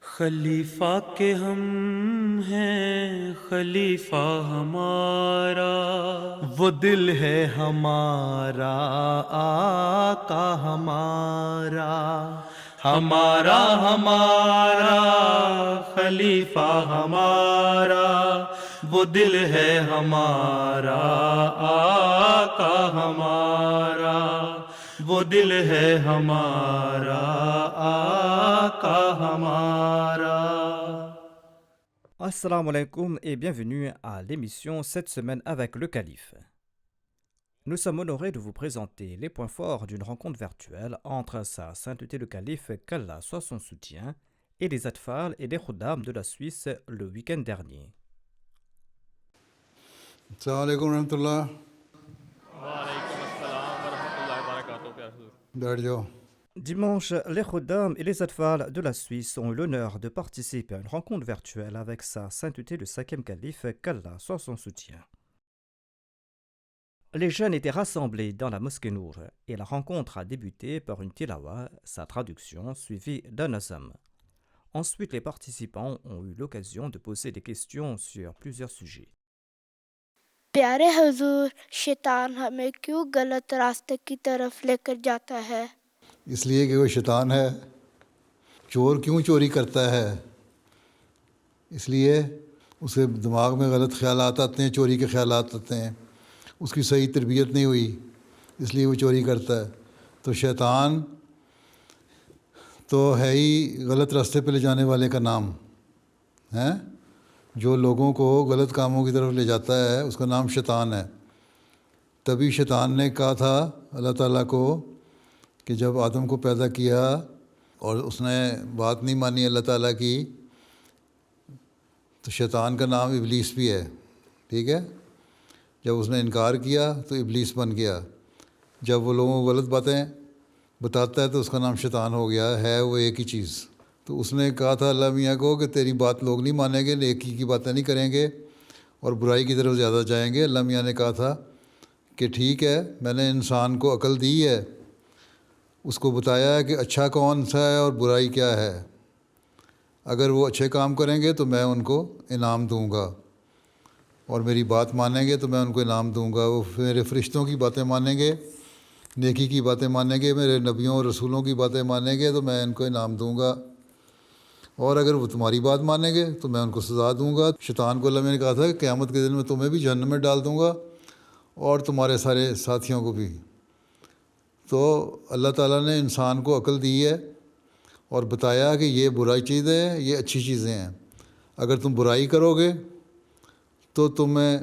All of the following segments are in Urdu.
خلیفہ کے ہم ہیں خلیفہ ہمارا، وہ دل ہے ہمارا آقا ہمارا، ہمارا ہمارا خلیفہ ہمارا، وہ دل ہے ہمارا آقا ہمارا، وہ دل ہے ہمارا آقا ہمارا۔ Assalamu alaikum et bienvenue à l'émission Cette semaine avec le Calife. Nous sommes honorés de vous présenter les points forts d'une rencontre virtuelle entre Sa Sainteté le Calife, qu'Allah soit son soutien, et les Atfal et les Khuddam de la Suisse le week-end dernier. السلام علیکم ورحمۃ اللہ. وعلیکم السلام ورحمۃ اللہ وبرکاتہ. پیارے حضور بیٹھ جاؤ. Dimanche, les Khuddam et les Atfal de la Suisse ont eu l'honneur de participer à une rencontre virtuelle avec Sa Sainteté le 5e Calife, qu'Allah soit son soutien. Les jeunes étaient rassemblés dans la mosquée Nour et la rencontre a débuté par une tilawa, sa traduction suivie d'un azam. Ensuite, les participants ont eu l'occasion de poser des questions sur plusieurs sujets. پیارے حضور، شیطان ہمیں کیوں غلط راستے کی طرف لے کر جاتا ہے؟ اس لیے کہ وہ شیطان ہے. چور کیوں چوری کرتا ہے؟ اس لیے اسے دماغ میں غلط خیالات آتے ہیں، چوری کے خیالات آتے ہیں. اس کی صحیح تربیت نہیں ہوئی، اس لیے وہ چوری کرتا ہے. تو شیطان تو ہے ہی غلط راستے پہ لے جانے والے کا نام ہے. جو لوگوں کو غلط کاموں کی طرف لے جاتا ہے اس کا نام شیطان ہے. تبھی شیطان نے کہا تھا اللہ تعالیٰ کو کہ جب آدم کو پیدا کیا اور اس نے بات نہیں مانی اللہ تعالیٰ کی، تو شیطان کا نام ابلیس بھی ہے. ٹھیک ہے. جب اس نے انکار کیا تو ابلیس بن گیا. جب وہ لوگوں کو غلط باتیں بتاتا ہے تو اس کا نام شیطان ہو گیا. ہے وہ ایک ہی چیز. تو اس نے کہا تھا اللہ میاں کو کہ تیری بات لوگ نہیں مانیں گے، نیکی کی باتیں نہیں کریں گے اور برائی کی طرف زیادہ جائیں گے. اللہ میاں نے کہا تھا کہ ٹھیک ہے، میں نے انسان کو عقل دی ہے، اس کو بتایا ہے کہ اچھا کون سا ہے اور برائی کیا ہے. اگر وہ اچھے کام کریں گے تو میں ان کو انعام دوں گا، اور میری بات مانیں گے تو میں ان کو انعام دوں گا. وہ میرے فرشتوں کی باتیں مانیں گے، نیکی کی باتیں مانیں گے، میرے نبیوں اور رسولوں کی باتیں مانیں گے تو میں ان کو انعام دوں گا. اور اگر وہ تمہاری بات مانیں گے تو میں ان کو سزا دوں گا. شیطان کو اللہ میں نے کہا تھا کہ قیامت کے دن میں تمہیں بھی جہنم میں ڈال دوں گا اور تمہارے سارے ساتھیوں کو بھی. تو اللہ تعالیٰ نے انسان کو عقل دی ہے اور بتایا کہ یہ برائی چیزیں ہیں، یہ اچھی چیزیں ہیں. اگر تم برائی کرو گے تو تمہیں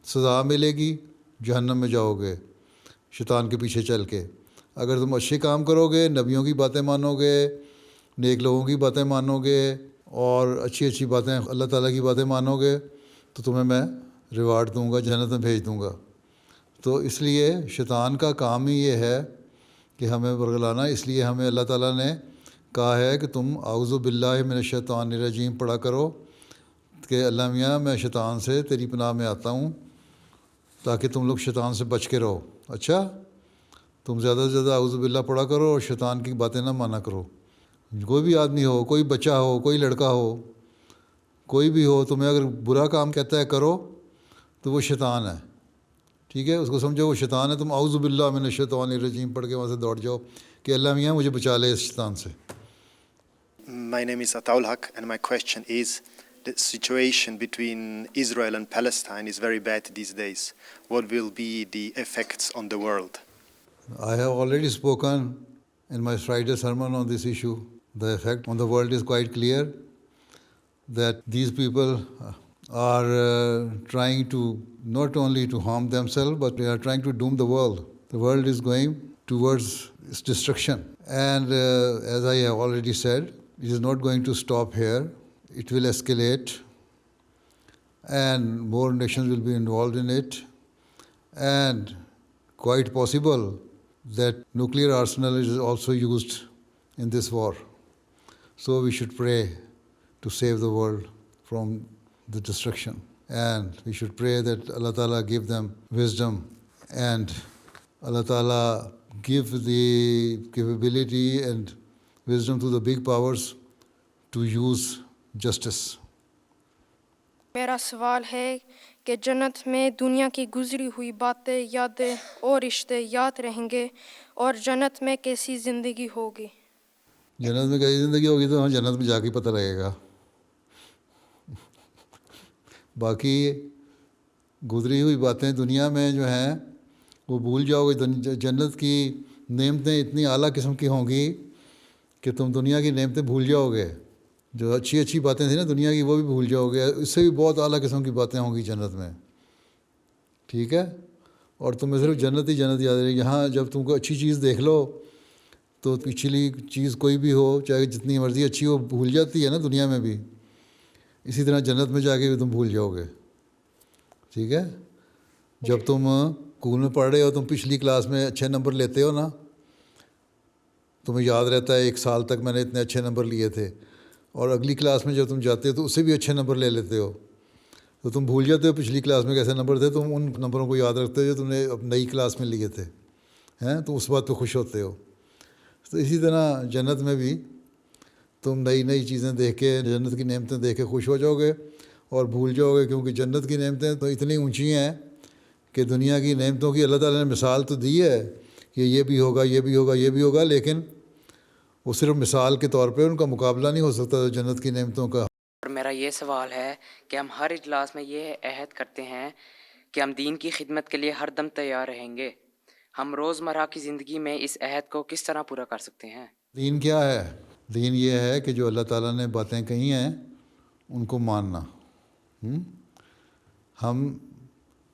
سزا ملے گی، جہنم میں جاؤ گے شیطان کے پیچھے چل کے. اگر تم اچھے کام کرو گے، نبیوں کی باتیں مانو گے، نیک لوگوں کی باتیں مانو گے اور اچھی اچھی باتیں اللہ تعالیٰ کی باتیں مانو گے تو تمہیں میں ریوارڈ دوں گا، جنت میں بھیج دوں گا. تو اس لیے شیطان کا کام ہی یہ ہے کہ ہمیں ورگلانا. اس لیے ہمیں اللہ تعالیٰ نے کہا ہے کہ تم اعوذ باللہ من الشیطان الرجیم پڑھا کرو کہ اللہ میاں میں شیطان سے تیری پناہ میں آتا ہوں، تاکہ تم لوگ شیطان سے بچ کے رہو. اچھا، تم زیادہ سے زیادہ اعوذ باللہ پڑھا کرو اور شیطان کی باتیں نہ مانا کرو. کوئی بھی آدمی ہو، کوئی بچہ ہو، کوئی لڑکا ہو، کوئی بھی ہو، تمہیں اگر برا کام کہتا ہے کرو تو وہ شیطان ہے. ٹھیک ہے، اس کو سمجھو وہ شیطان ہے. تم اعوذ باللہ من الشیطان الرجیم پڑھ کے وہاں سے دوڑ جاؤ کہ اللہ میاں مجھے بچا لے اس شیطان سے. My name is Ataul Haq and my question is, the situation between Israel and Palestine is very bad these days. What will be the effects on the world? I have already spoken in my Friday sermon on this issue. The effect on the world is quite clear, that these people are trying to not only to harm themselves, but they are trying to doom the world. The world is going towards its destruction. And as I have already said, it is not going to stop here. It will escalate and more nations will be involved in it. And quite possible that nuclear arsenal is also used in this war. So we should pray to save the world from the destruction. And we should pray that Allah Ta'ala give them wisdom and Allah Ta'ala give the capability and wisdom to the big powers to use justice. میرا سوال ہے کہ جنت میں دنیا کی گزری ہوئی باتیں، یادیں اور رشتے یاد رہیں گے، اور جنت میں کیسی زندگی ہوگی؟ جنت میں کیسی زندگی ہوگی تو ہمیں جنت میں جا کے پتہ لگے گا. باقی گزری ہوئی باتیں دنیا میں جو ہیں وہ بھول جاؤ گے. جنت کی نعمتیں اتنی اعلیٰ قسم کی ہوں گی کہ تم دنیا کی نعمتیں بھول جاؤ گے. جو اچھی اچھی باتیں تھیں نا دنیا کی وہ بھی بھول جاؤ گے. اس سے بھی بہت اعلیٰ قسم کی باتیں ہوں گی جنت میں. ٹھیک ہے. اور تمہیں صرف جنت ہی جنت یاد رہے گی. یہاں جب تم کو اچھی چیز دیکھ لو تو پچھلی چیز کوئی بھی ہو چاہے جتنی مرضی اچھی ہو بھول جاتی ہے نا دنیا میں بھی. اسی طرح جنت میں جا کے بھی تم بھول جاؤ گے. ٹھیک ہے. جب تم اسکول میں پڑھ رہے ہو تم پچھلی کلاس میں اچھے نمبر لیتے ہو نا, تمہیں یاد رہتا ہے 1 سال تک میں نے اتنے اچھے نمبر لیے تھے, اور اگلی کلاس میں جب تم جاتے ہو تو اس سے بھی اچھے نمبر لے لیتے ہو, تو تم بھول جاتے ہو پچھلی کلاس میں کیسے نمبر تھے. تم ان نمبروں کو یاد رکھتے ہو جو تم نے اب نئی کلاس میں لیے تھے ہیں, تو اس بات پہ خوش ہوتے ہو. تو اسی طرح جنت میں بھی تم نئی نئی چیزیں دیکھ کے جنت کی نعمتیں دیکھ کے خوش ہو جاؤ گے اور بھول جاؤ گے, کیونکہ جنت کی نعمتیں تو اتنی اونچی ہیں کہ دنیا کی نعمتوں کی اللہ تعالیٰ نے مثال تو دی ہے کہ یہ بھی ہوگا یہ بھی ہوگا یہ بھی ہوگا, لیکن وہ صرف مثال کے طور پہ ان کا مقابلہ نہیں ہو سکتا جنت کی نعمتوں کا. اور میرا یہ سوال ہے کہ ہم ہر اجلاس میں یہ عہد کرتے ہیں کہ ہم دین کی خدمت کے لیے ہر دم تیار رہیں گے. ہم روزمرہ کی زندگی میں اس عہد کو کس طرح پورا کر سکتے ہیں؟ دین کیا ہے؟ دین یہ ہے کہ جو اللہ تعالیٰ نے باتیں کہی ہیں ان کو ماننا. ہم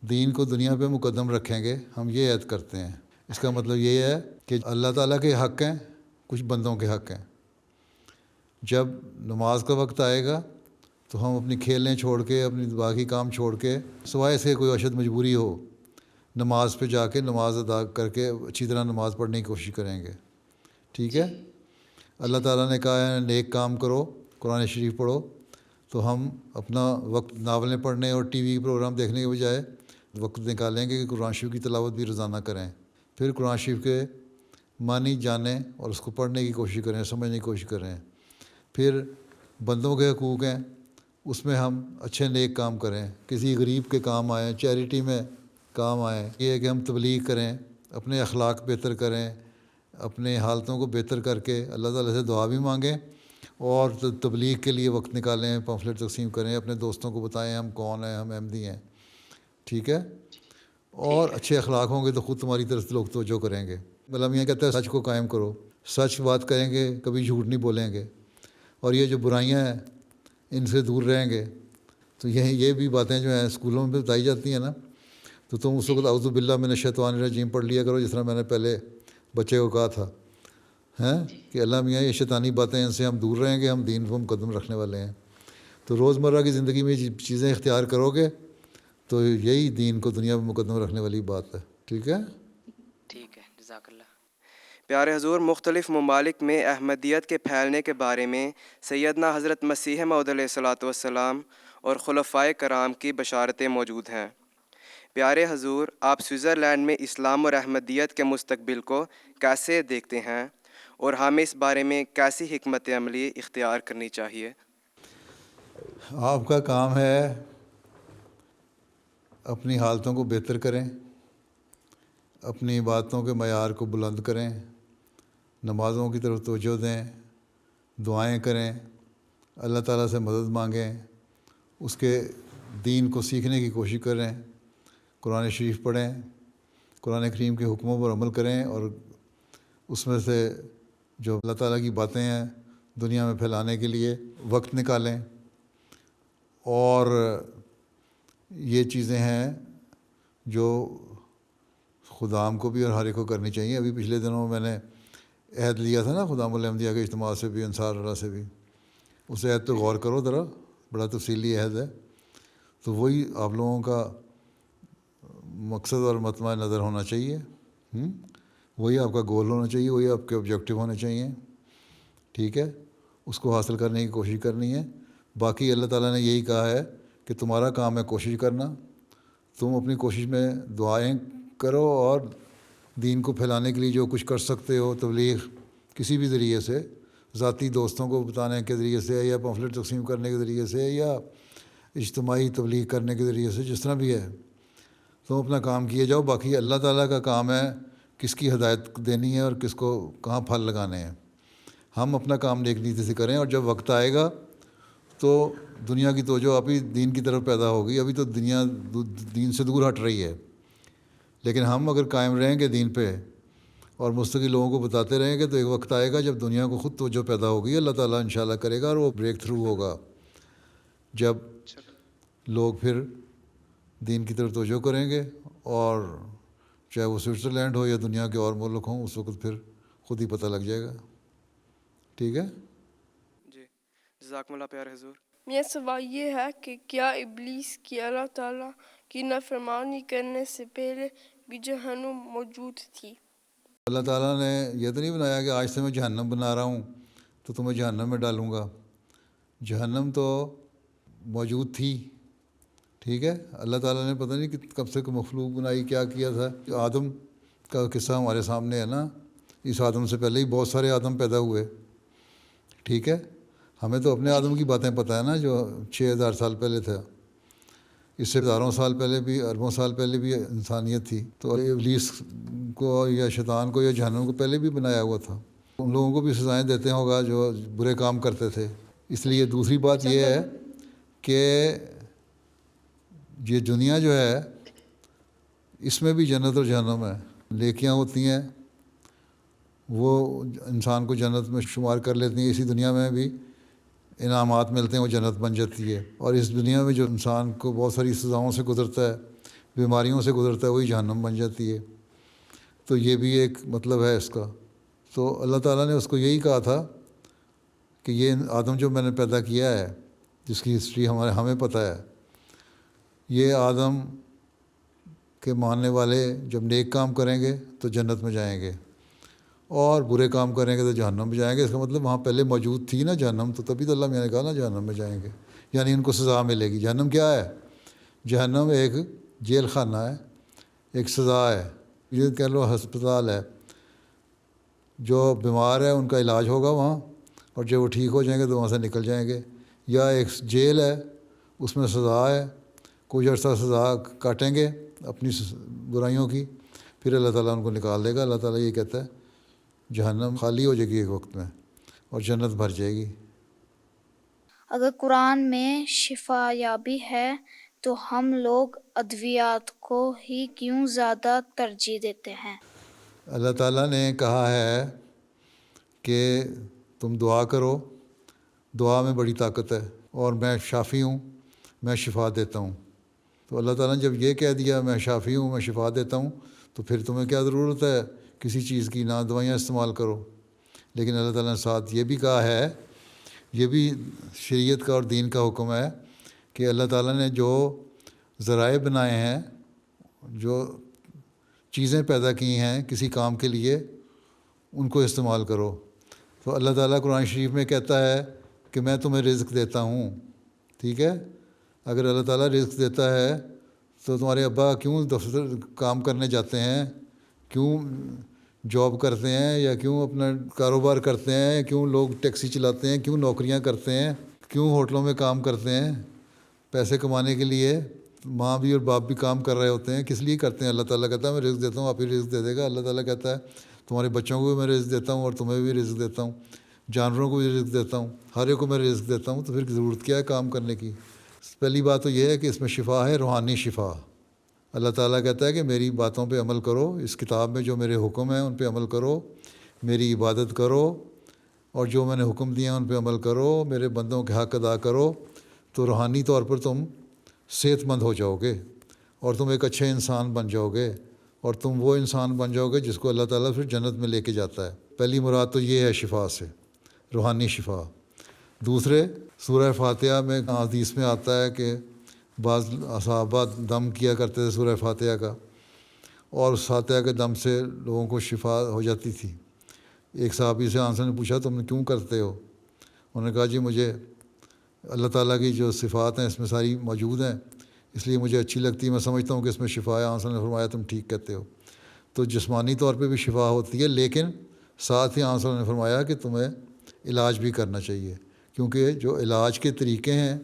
دین کو دنیا پہ مقدم رکھیں گے, ہم یہ عہد کرتے ہیں. اس کا مطلب یہ ہے کہ اللہ تعالیٰ کے حق ہیں, کچھ بندوں کے حق ہیں. جب نماز کا وقت آئے گا تو ہم اپنی کھیلیں چھوڑ کے اپنی باقی کام چھوڑ کے سوائے سے کوئی اشد مجبوری ہو نماز پہ جا کے نماز ادا کر کے اچھی طرح نماز پڑھنے کی کوشش کریں گے. ٹھیک ہے. اللہ تعالیٰ نے کہا ہے نیک کام کرو, قرآن شریف پڑھو, تو ہم اپنا وقت ناولیں پڑھنے اور ٹی وی پروگرام دیکھنے کے بجائے وقت نکالیں گے کہ قرآن شریف کی تلاوت بھی روزانہ کریں. پھر قرآن شریف کے معنی جانیں اور اس کو پڑھنے کی کوشش کریں, سمجھنے کی کوشش کریں. پھر بندوں کے حقوق ہیں, اس میں ہم اچھے نیک کام کریں, کسی غریب کے کام آئیں, چیریٹی میں کام آئیں. یہ ہے کہ ہم تبلیغ کریں, اپنے اخلاق بہتر کریں, اپنے حالتوں کو بہتر کر کے اللہ تعالیٰ سے دعا بھی مانگیں اور تبلیغ کے لیے وقت نکالیں, پمفلٹ تقسیم کریں, اپنے دوستوں کو بتائیں ہم کون ہیں, ہم احمدی ہیں. ٹھیک ہے. اور اچھے اخلاق ہوں گے تو خود تمہاری طرف لوگ توجہ کریں گے. مولا میاں کہتا ہے سچ کو قائم کرو, سچ بات کریں گے, کبھی جھوٹ نہیں بولیں گے, اور یہ جو برائیاں ہیں ان سے دور رہیں گے. تو یہ بھی باتیں جو ہیں اسکولوں میں بتائی جاتی ہیں نا, تو تم اس وقت اعوذ باللہ من الشیطان الرجیم پڑھ لیا کرو, جس طرح میں نے پہلے بچے کو کہا تھا کہ اللہ میاں یہ شیطانی باتیں ان سے ہم دور رہیں گے, ہم دین کو مقدم رکھنے والے ہیں. تو روزمرہ کی زندگی میں چیزیں اختیار کرو گے تو یہی دین کو دنیا میں مقدم رکھنے والی بات ہے. ٹھیک ہے. ٹھیک ہے, جزاک اللہ. پیارے حضور, مختلف ممالک میں احمدیت کے پھیلنے کے بارے میں سیدنا حضرت مسیح موعود علیہ الصلاۃ والسلام اور خلفائے کرام کی بشارتیں موجود ہیں. پیارے حضور, آپ سوئٹزرلینڈ میں اسلام اور احمدیت کے مستقبل کو کیسے دیکھتے ہیں اور ہمیں اس بارے میں کیسی حکمت عملی اختیار کرنی چاہیے؟ آپ کا کام ہے اپنی حالتوں کو بہتر کریں, اپنی عبادتوں کے معیار کو بلند کریں, نمازوں کی طرف توجہ دیں, دعائیں کریں, اللہ تعالیٰ سے مدد مانگیں, اس کے دین کو سیکھنے کی کوشش کریں, قرآن شریف پڑھیں, قرآن کریم کے حکموں پر عمل کریں, اور اس میں سے جو اللہ تعالیٰ کی باتیں ہیں دنیا میں پھیلانے کے لیے وقت نکالیں. اور یہ چیزیں ہیں جو خدام کو بھی اور ہر ایک کو کرنی چاہیے. ابھی پچھلے دنوں میں نے عہد لیا تھا نا خدام الاحمدیہ کے اجتماع سے بھی, انصار اللہ سے بھی. اس عہد پہ غور کرو ذرا, بڑا تفصیلی عہد ہے. تو وہی آپ لوگوں کا مقصد اور مطمع نظر ہونا چاہیے, وہی آپ کا گول ہونا چاہیے, وہی آپ کے آبجیکٹیو ہونے چاہیے. ٹھیک ہے. اس کو حاصل کرنے کی کوشش کرنی ہے. باقی اللہ تعالیٰ نے یہی کہا ہے کہ تمہارا کام ہے کوشش کرنا. تم اپنی کوشش میں دعائیں کرو اور دین کو پھیلانے کے لیے جو کچھ کر سکتے ہو, تبلیغ کسی بھی ذریعے سے, ذاتی دوستوں کو بتانے کے ذریعے سے یا پمفلٹ تقسیم کرنے کے ذریعے سے یا اجتماعی تبلیغ کرنے کے ذریعے سے، جس طرح بھی ہے تم اپنا کام کیے جاؤ. باقی اللہ تعالیٰ کا کام ہے کس کی ہدایت دینی ہے اور کس کو کہاں پھل لگانے ہیں. ہم اپنا کام نیک نیتی سے کریں، اور جب وقت آئے گا تو دنیا کی توجہ آپ ہی دین کی طرف پیدا ہوگی. ابھی تو دنیا دین سے دور ہٹ رہی ہے، لیکن ہم اگر قائم رہیں گے دین پہ اور مستقل لوگوں کو بتاتے رہیں گے تو ایک وقت آئے گا جب دنیا کو خود توجہ پیدا ہوگی. اللہ تعالیٰ انشاءاللہ کرے گا اور وہ بریک تھرو ہوگا جب لوگ پھر دین کی طرف توجہ کریں گے، اور چاہے وہ سوئٹزرلینڈ ہو یا دنیا کے اور ملک ہوں، اس وقت پھر خود ہی پتہ لگ جائے گا. ٹھیک ہے جی، جزاکم اللہ پیارے حضور. میرا سوال یہ ہے کہ کیا ابلیس کی اللہ تعالیٰ کی نافرمانی کرنے سے پہلے بھی جہنم موجود تھی؟ اللہ تعالیٰ نے یہ تو نہیں بنایا کہ آج سے میں جہنم بنا رہا ہوں تو تمہیں جہنم میں ڈالوں گا. جہنم تو موجود تھی. ٹھیک ہے، اللہ تعالیٰ نے پتہ نہیں کب سے مخلوق بنائی، کیا کیا تھا. آدم کا قصہ ہمارے سامنے ہے نا. اس آدم سے پہلے ہی بہت سارے آدم پیدا ہوئے. ٹھیک ہے، ہمیں تو اپنے آدم کی باتیں پتہ ہے نا، جو 6000 سال پہلے تھا. اس سے ہزاروں سال پہلے بھی، اربوں سال پہلے بھی انسانیت تھی. تو ابلیس کو یا شیطان کو یا جہنم کو پہلے بھی بنایا ہوا تھا. ان لوگوں کو بھی سزائیں دیتے ہوگا جو برے کام کرتے تھے. اس لیے دوسری بات یہ ہے کہ یہ دنیا جو ہے اس میں بھی جنت اور جہنم ہے. نیکیاں ہوتی ہیں وہ انسان کو جنت میں شمار کر لیتی ہیں. اسی دنیا میں بھی انعامات ملتے ہیں، وہ جنت بن جاتی ہے. اور اس دنیا میں جو انسان کو بہت ساری سزاؤں سے گزرتا ہے، بیماریوں سے گزرتا ہے، وہی جہنم بن جاتی ہے. تو یہ بھی ایک مطلب ہے اس کا. تو اللہ تعالیٰ نے اس کو یہی کہا تھا کہ یہ آدم جو میں نے پیدا کیا ہے، جس کی ہسٹری ہمیں پتہ ہے، یہ آدم کے ماننے والے جب نیک کام کریں گے تو جنت میں جائیں گے، اور برے کام کریں گے تو جہنم میں جائیں گے. اس کا مطلب وہاں پہلے موجود تھی نا جہنم، تو تبھی تو اللہ میں نے کہا نا جہنم میں جائیں گے، یعنی ان کو سزا ملے گی. جہنم کیا ہے؟ جہنم ایک جیل خانہ ہے، ایک سزا ہے. یہ کہہ لو ہسپتال ہے. جو بیمار ہے ان کا علاج ہوگا وہاں، اور جب وہ ٹھیک ہو جائیں گے تو وہاں سے نکل جائیں گے. یا ایک جیل ہے، اس میں سزا ہے، کچھ عرصہ سزا کاٹیں گے اپنی برائیوں کی، پھر اللہ تعالیٰ ان کو نکال دے گا. اللہ تعالیٰ یہ کہتا ہے جہنم خالی ہو جائے گی ایک وقت میں اور جنت بھر جائے گی. اگر قرآن میں شفا یابی ہے تو ہم لوگ ادویات کو ہی کیوں زیادہ ترجیح دیتے ہیں؟ اللہ تعالیٰ نے کہا ہے کہ تم دعا کرو، دعا میں بڑی طاقت ہے، اور میں شافی ہوں، میں شفا دیتا ہوں. تو اللہ تعالیٰ نے جب یہ کہہ دیا میں شافی ہوں، میں شفا دیتا ہوں، تو پھر تمہیں کیا ضرورت ہے کسی چیز کی؟ نہ دوائیاں استعمال کرو. لیکن اللہ تعالیٰ نے ساتھ یہ بھی کہا ہے، یہ بھی شریعت کا اور دین کا حکم ہے کہ اللہ تعالیٰ نے جو ذرائع بنائے ہیں، جو چیزیں پیدا کی ہیں کسی کام کے لیے، ان کو استعمال کرو. تو اللہ تعالیٰ قرآن شریف میں کہتا ہے کہ میں تمہیں رزق دیتا ہوں. ٹھیک ہے، اگر اللہ تعالیٰ رزق دیتا ہے تو تمہارے ابا کیوں دفتر کام کرنے جاتے ہیں، کیوں جاب کرتے ہیں، یا کیوں اپنا کاروبار کرتے ہیں، کیوں لوگ ٹیکسی چلاتے ہیں، کیوں نوکریاں کرتے ہیں، کیوں ہوٹلوں میں کام کرتے ہیں؟ پیسے کمانے کے لیے. ماں بھی اور باپ بھی کام کر رہے ہوتے ہیں. کس لیے کرتے ہیں؟ اللہ تعالیٰ کہتا ہے میں رزق دیتا ہوں، آپ ہی رزق دے دے گا. اللہ تعالیٰ کہتا ہے تمہارے بچوں کو بھی میں رزق دیتا ہوں اور تمہیں بھی رزق دیتا ہوں، جانوروں کو بھی رزق دیتا ہوں، ہر ایک کو میں رزق دیتا ہوں. تو پھر ضرورت کیا ہے کام کرنے کی؟ پہلی بات تو یہ ہے کہ اس میں شفا ہے، روحانی شفا. اللہ تعالیٰ کہتا ہے کہ میری باتوں پہ عمل کرو، اس کتاب میں جو میرے حکم ہیں ان پہ عمل کرو، میری عبادت کرو، اور جو میں نے حکم دیے ہیں ان پہ عمل کرو، میرے بندوں کے حق ادا کرو. تو روحانی طور پر تم صحت مند ہو جاؤ گے، اور تم ایک اچھے انسان بن جاؤ گے، اور تم وہ انسان بن جاؤ گے جس کو اللہ تعالیٰ پھر جنت میں لے کے جاتا ہے. پہلی مراد تو یہ ہے شفا سے، روحانی شفا. دوسرے، سورہ فاتحہ میں حدیث میں آتا ہے کہ بعض صحابہ دم کیا کرتے تھے سورہ فاتحہ کا، اور اس فاتحہ کے دم سے لوگوں کو شفا ہو جاتی تھی. ایک صحابی سے آنسر نے پوچھا تم کیوں کرتے ہو؟ انہوں نے کہا جی مجھے اللہ تعالیٰ کی جو صفات ہیں اس میں ساری موجود ہیں، اس لیے مجھے اچھی لگتی ہے، میں سمجھتا ہوں کہ اس میں شفا ہے. آنسر نے فرمایا تم ٹھیک کہتے ہو. تو جسمانی طور پہ بھی شفا ہوتی ہے، لیکن ساتھ ہی آنسر نے فرمایا کہ تمہیں علاج بھی کرنا چاہیے، کیونکہ جو علاج کے طریقے ہیں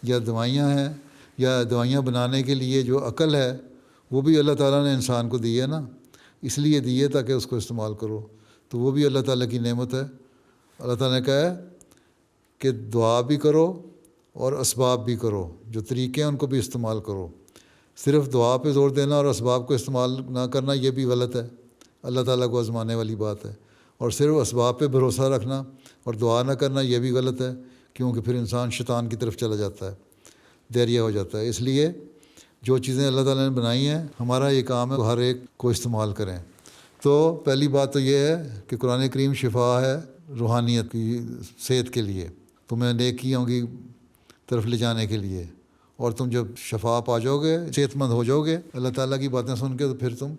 یا دوائیاں ہیں یا دوائیاں بنانے کے لیے جو عقل ہے وہ بھی اللہ تعالیٰ نے انسان کو دی ہے نا، اس لیے دی ہے تاکہ اس کو استعمال کرو، تو وہ بھی اللہ تعالیٰ کی نعمت ہے۔ اللہ تعالیٰ نے کہا ہے کہ دعا بھی کرو اور اسباب بھی کرو، جو طریقے ہیں ان کو بھی استعمال کرو۔ صرف دعا پہ زور دینا اور اسباب کو استعمال نہ کرنا یہ بھی غلط ہے، اللہ تعالیٰ کو آزمانے والی بات ہے۔ اور صرف اسباب پہ بھروسہ رکھنا اور دعا نہ کرنا یہ بھی غلط ہے، کیونکہ پھر انسان شیطان کی طرف چلا جاتا ہے، دیریا ہو جاتا ہے۔ اس لیے جو چیزیں اللہ تعالیٰ نے بنائی ہیں ہمارا یہ کام ہے ہر ایک کو استعمال کریں۔ تو پہلی بات تو یہ ہے کہ قرآن کریم شفا ہے روحانیت کی، صحت کے لیے، تمہیں نیکیوں کی طرف لے جانے کے لیے، اور تم جب شفا پا جاؤ گے، صحت مند ہو جاؤ گے اللہ تعالیٰ کی باتیں سن کے، تو پھر تم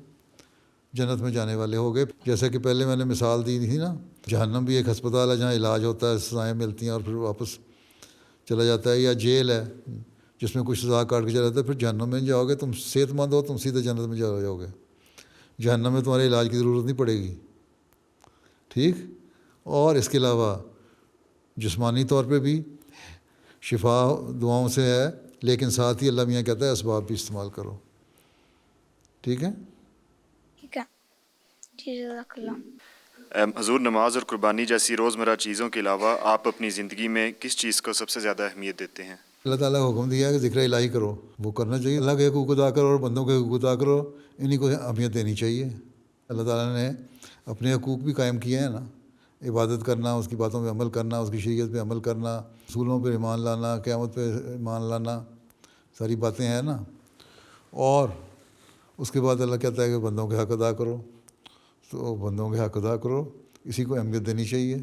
جنت میں جانے والے ہوگے۔ جیسا کہ پہلے میں نے مثال دی تھی نا، جہنم بھی ایک ہسپتال ہے جہاں علاج ہوتا ہے، سزائیں ملتی ہیں اور پھر واپس چلا جاتا ہے، یا جیل ہے جس میں کچھ سزا کاٹ کے چلا جاتا ہے، پھر جہنم میں جاؤ گے، تم صحت مند ہو تم سیدھے جنت میں چلا جاؤ گے، جہنم میں تمہارے علاج کی ضرورت نہیں پڑے گی، ٹھیک۔ اور اس کے علاوہ جسمانی طور پہ بھی شفا دعاؤں سے ہے، لیکن ساتھ ہی اللہ میاں کہتا ہے اسباب بھی استعمال کرو، ٹھیک ہے۔ ٹھیک ہے جی، جزاک اللہ۔ حضور، نماز اور قربانی جیسی روزمرہ چیزوں کے علاوہ آپ اپنی زندگی میں کس چیز کو سب سے زیادہ اہمیت دیتے ہیں؟ اللہ تعالیٰ کا حکم دیا ہے کہ ذکر الہی کرو، وہ کرنا چاہیے، اللہ کے حقوق ادا کرو اور بندوں کے حقوق ادا کرو، انہیں کو اہمیت دینی چاہیے۔ اللہ تعالیٰ نے اپنے حقوق بھی قائم کیے ہیں نا، عبادت کرنا، اس کی باتوں پہ عمل کرنا، اس کی شریعت پہ عمل کرنا، اصولوں پہ ایمان لانا، قیامت پہ ایمان لانا، ساری باتیں ہیں نا۔ اور اس کے بعد اللہ کہتا ہے کہ بندوں کے حق ادا کرو، تو بندوں کے حق ادا کرو، اسی کو اہمیت دینی چاہیے،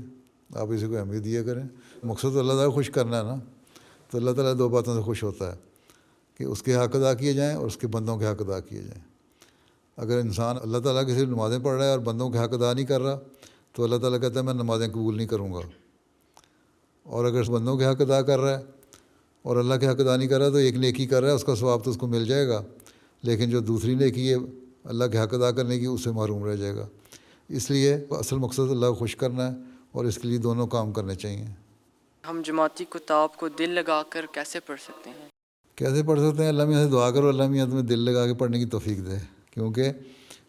آپ اسی کو اہمیت دیا کریں۔ مقصد تو اللہ تعالیٰ خوش کرنا ہے نا، تو اللہ تعالیٰ دو باتوں سے خوش ہوتا ہے کہ اس کے حق ادا کیے جائیں اور اس کے بندوں کے حق ادا کیے جائیں۔ اگر انسان اللہ تعالیٰ کی صرف نمازیں پڑھ رہا ہے اور بندوں کے حق ادا نہیں کر رہا، تو اللہ تعالیٰ کہتا ہے میں نمازیں قبول نہیں کروں گا۔ اور اگر بندوں کے حق ادا کر رہا ہے اور اللہ کے حق ادا نہیں کر رہا، تو ایک نیکی کر رہا ہے، اس کا ثواب تو اس کو مل جائے گا، لیکن جو دوسری نیکی ہے اللہ کے حق ادا کرنے کی، اس سے محروم رہ جائے گا۔ اس لیے اصل مقصد اللہ کو خوش کرنا ہے، اور اس کے لیے دونوں کام کرنے چاہیے۔ ہم جماعتی کتاب کو دل لگا کر کیسے پڑھ سکتے ہیں؟ کیسے پڑھ سکتے ہیں؟ اللہ میاں سے دعا کرو اللہ میاں تمہیں دل لگا کے پڑھنے کی توفیق دے، کیونکہ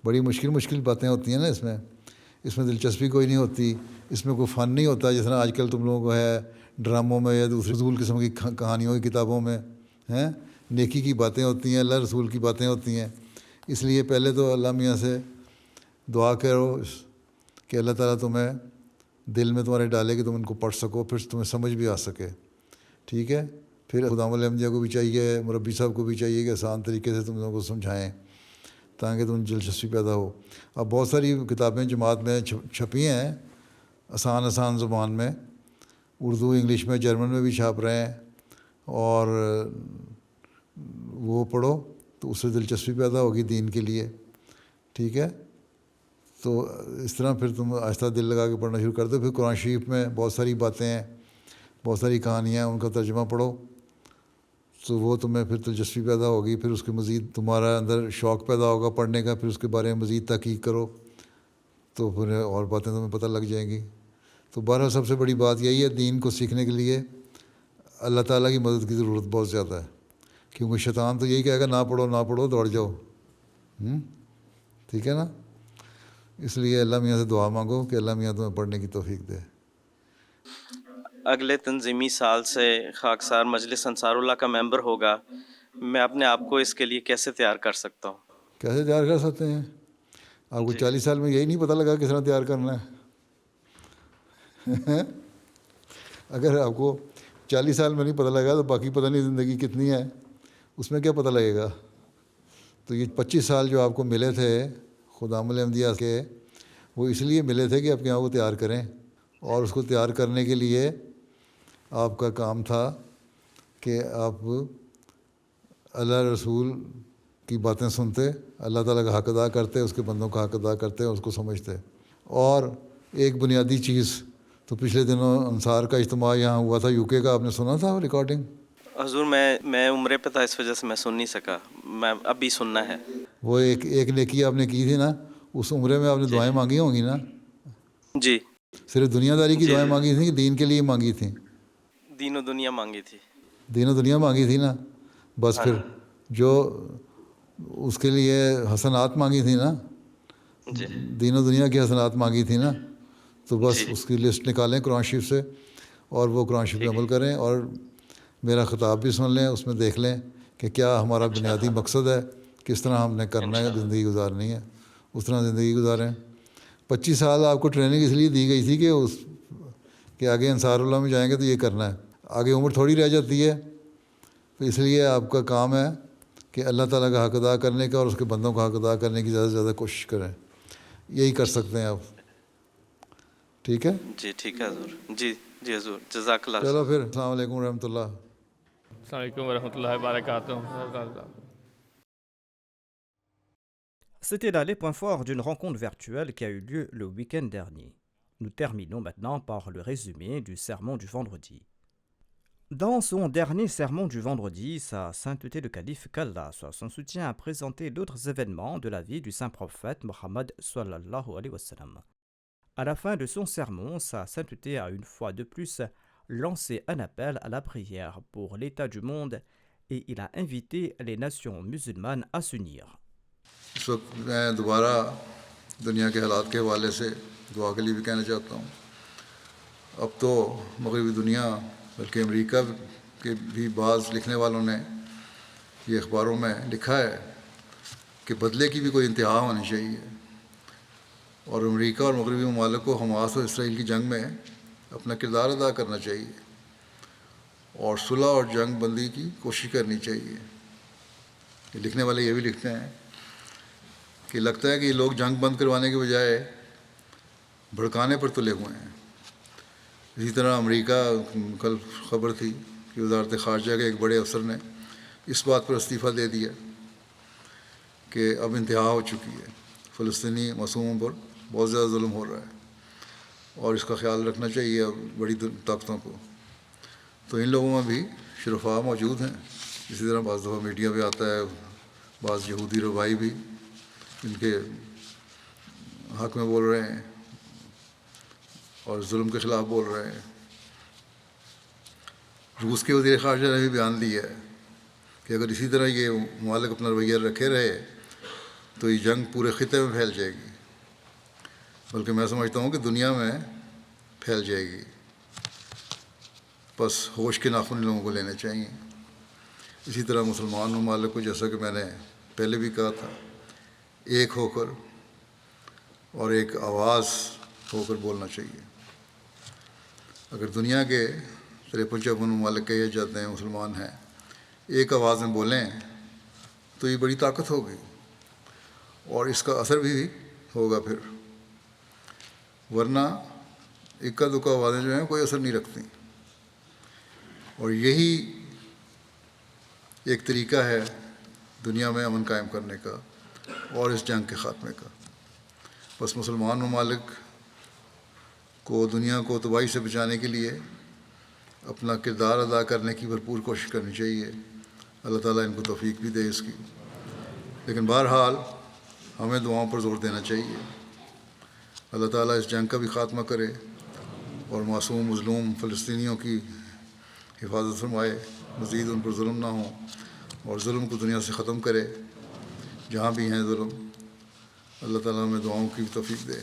بڑی مشکل باتیں ہوتی ہیں نا، اس میں دلچسپی کوئی نہیں ہوتی، اس میں کوئی فن نہیں ہوتا، جس طرح آج کل تم لوگوں کو ہے ڈراموں میں یا دوسری فضول قسم کی کہانیوں کی کتابوں میں ہیں، نیکی کی باتیں ہوتی ہیں، اللہ رسول کی باتیں ہوتی ہیں۔ اس لیے پہلے تو اللہ میاں سے دعا کرو کہ اللہ تعالیٰ تمہیں دل میں تمہارے ڈالے کہ تم ان کو پڑھ سکو، پھر تمہیں سمجھ بھی آ سکے، ٹھیک ہے۔ پھر خدام الانبیاء کو بھی چاہیے، مربی صاحب کو بھی چاہیے کہ آسان طریقے سے تم لوگوں کو سمجھائیں تاکہ تم دلچسپی پیدا ہو۔ اب بہت ساری کتابیں جماعت میں چھپی ہیں آسان زبان میں، اردو، انگلش میں، جرمن میں بھی چھاپ رہے ہیں، اور وہ پڑھو تو اس سے دلچسپی پیدا ہوگی دین کے لیے، ٹھیک ہے۔ تو اس طرح پھر تم آہستہ دل لگا کے پڑھنا شروع کر دو۔ پھر قرآن شریف میں بہت ساری باتیں ہیں، بہت ساری کہانیاں ہیں، ان کا ترجمہ پڑھو تو وہ تمہیں پھر دلچسپی پیدا ہوگی، پھر اس کے مزید تمہارا اندر شوق پیدا ہوگا پڑھنے کا، پھر اس کے بارے میں مزید تحقیق کرو تو پھر اور باتیں تمہیں پتہ لگ جائیں گی۔ تو بہرحال سب سے بڑی بات یہی ہے، دین کو سیکھنے کے لیے اللہ تعالیٰ کی مدد کی ضرورت بہت زیادہ ہے، کیونکہ شیطان تو یہی کہے گا نہ پڑھو دوڑ جاؤ، ٹھیک ہے نا۔ اس لیے اللہ میاں سے دعا مانگو کہ اللہ میاں تمہیں پڑھنے کی توفیق دے۔ اگلے تنظیمی سال سے خاکسار مجلس انصار اللہ کا ممبر ہوگا، میں اپنے آپ کو اس کے لیے کیسے تیار کر سکتا ہوں؟ کیسے تیار کر سکتے ہیں؟ آپ کو 40 سال میں یہی نہیں پتہ لگا کس طرح تیار کرنا ہے؟ اگر آپ کو 40 سال میں نہیں پتہ لگا تو باقی پتہ نہیں زندگی کتنی ہے، اس میں کیا پتہ لگے گا؟ تو یہ 25 سال جو آپ کو ملے تھے خدام الانبیاء کے، وہ اس لیے ملے تھے کہ اپنے آپ کو تیار کریں، اور اس کو تیار کرنے کے لیے آپ کا کام تھا کہ آپ اللہ رسول کی باتیں سنتے، اللہ تعالیٰ کا حق ادا کرتے، اس کے بندوں کا حق ادا کرتے، اس کو سمجھتے۔ اور ایک بنیادی چیز تو پچھلے دنوں انصار کا اجتماع یہاں ہوا تھا UK کا، آپ نے سنا تھا ریکارڈنگ؟ حضور میں عمرے پہ تھا، اس وجہ سے میں سن نہیں سکا، میں ابھی سننا ہے۔ وہ ایک نیکی آپ نے کی تھی نا، اس عمرے میں آپ نے دعائیں مانگی ہوں گی نا؟ جی صرف دنیا داری کی دعائیں مانگی تھیں کہ دین کے لیے مانگی تھیں؟ دین و دنیا مانگی تھی. دین و دنیا مانگی تھی نا. بس پھر جو اس کے لیے حسنات مانگی تھی نا, دین و دنیا کی حسنات مانگی تھی نا, تو بس اس کی لسٹ نکالیں قرآن شریف سے اور وہ قرآن شریف پہ عمل کریں, اور میرا خطاب بھی سن لیں, اس میں دیکھ لیں کہ کیا ہمارا بنیادی مقصد ہے, کس طرح ہم نے کرنا ہے, زندگی گزارنی ہے, اس طرح زندگی گزاریں. 25 سال آپ کو ٹریننگ اس لیے دی گئی تھی کہ آگے انصار اللہ میں جائیں گے تو یہ کرنا ہے, آگے عمر تھوڑی رہ جاتی ہے. تو اس لیے آپ کا کام ہے کہ اللہ تعالیٰ کا حق ادا کرنے کا اور اس کے بندوں کا حق ادا کرنے کی زیادہ سے زیادہ کوشش کریں. یہی کر سکتے ہیں آپ. ٹھیک ہے جی, ٹھیک ہے حضور. جی حضور, جزاک اللہ. چلو پھر, السلام علیکم ورحمۃ اللہ. السلام علیکم ورحمۃ اللہ وبرکاتہ. C'était là les points forts d'une rencontre virtuelle qui a eu lieu le week-end dernier. Nous terminons maintenant par le résumé du sermon du vendredi. Dans son dernier sermon du vendredi, Sa Sainteté le Calife qu'Allah soit son soutien a présenté d'autres événements de la vie du saint prophète Mohammed sallallahu alayhi wa sallam. À la fin de son sermon, Sa Sainteté a une fois de plus lancé un appel à la prière pour l'état du monde et il a invité les nations musulmanes à s'unir. اس وقت میں دوبارہ دنیا کے حالات کے حوالے سے دعا کے لیے بھی کہنا چاہتا ہوں. اب تو مغربی دنیا بلکہ امریکہ کے بھی بعض لکھنے والوں نے یہ اخباروں میں لکھا ہے کہ بدلے کی بھی کوئی انتہا ہونی چاہیے, اور امریکہ اور مغربی ممالک کو حماس اور اسرائیل کی جنگ میں اپنا کردار ادا کرنا چاہیے اور صلح اور جنگ بندی کی کوشش کرنی چاہیے. یہ لکھنے والے یہ بھی لکھتے ہیں کہ لگتا ہے کہ یہ لوگ جنگ بند کروانے کے بجائے بھڑکانے پر تلے ہوئے ہیں. اسی طرح امریکہ, کل خبر تھی کہ وزارت خارجہ کے ایک بڑے افسر نے اس بات پر استعفیٰ دے دیا کہ اب انتہا ہو چکی ہے, فلسطینی معصوموں پر بہت زیادہ ظلم ہو رہا ہے اور اس کا خیال رکھنا چاہیے اب بڑی طاقتوں کو. تو ان لوگوں میں بھی شرفاء موجود ہیں. اسی طرح بعض دفعہ میڈیا پہ آتا ہے بعض یہودی ربائی بھی ان کے حق میں بول رہے ہیں اور ظلم کے خلاف بول رہے ہیں. روس کے وزیر خارجہ نے بھی بیان دیا ہے کہ اگر اسی طرح یہ ممالک اپنا رویہ رکھے رہے تو یہ جنگ پورے خطے میں پھیل جائے گی, بلکہ میں سمجھتا ہوں کہ دنیا میں پھیل جائے گی. بس ہوش کے ناخن لوگوں کو لینے چاہیے. اسی طرح مسلمان ممالک کو, جیسا کہ میں نے پہلے بھی کہا تھا, ایک ہو کر اور ایک آواز ہو کر بولنا چاہیے. اگر دنیا کے 53 ممالک کہے جاتے ہیں مسلمان ہیں, ایک آواز میں بولیں تو یہ بڑی طاقت ہوگی اور اس کا اثر بھی ہوگا پھر. ورنہ اکا دکا آوازیں جو ہیں کوئی اثر نہیں رکھتی. اور یہی ایک طریقہ ہے دنیا میں امن قائم کرنے کا اور اس جنگ کے خاتمے کا. بس مسلمان ممالک کو دنیا کو تباہی سے بچانے کے لیے اپنا کردار ادا کرنے کی بھرپور کوشش کرنی چاہیے. اللہ تعالیٰ ان کو توفیق بھی دے اس کی. لیکن بہرحال ہمیں دعاؤں پر زور دینا چاہیے. اللہ تعالیٰ اس جنگ کا بھی خاتمہ کرے اور معصوم مظلوم فلسطینیوں کی حفاظت فرمائے, مزید ان پر ظلم نہ ہوں اور ظلم کو دنیا سے ختم کرے جہاں بھی ہیں ظلم. اللہ تعالیٰ ہمیں دعاؤں کی توفیق دے.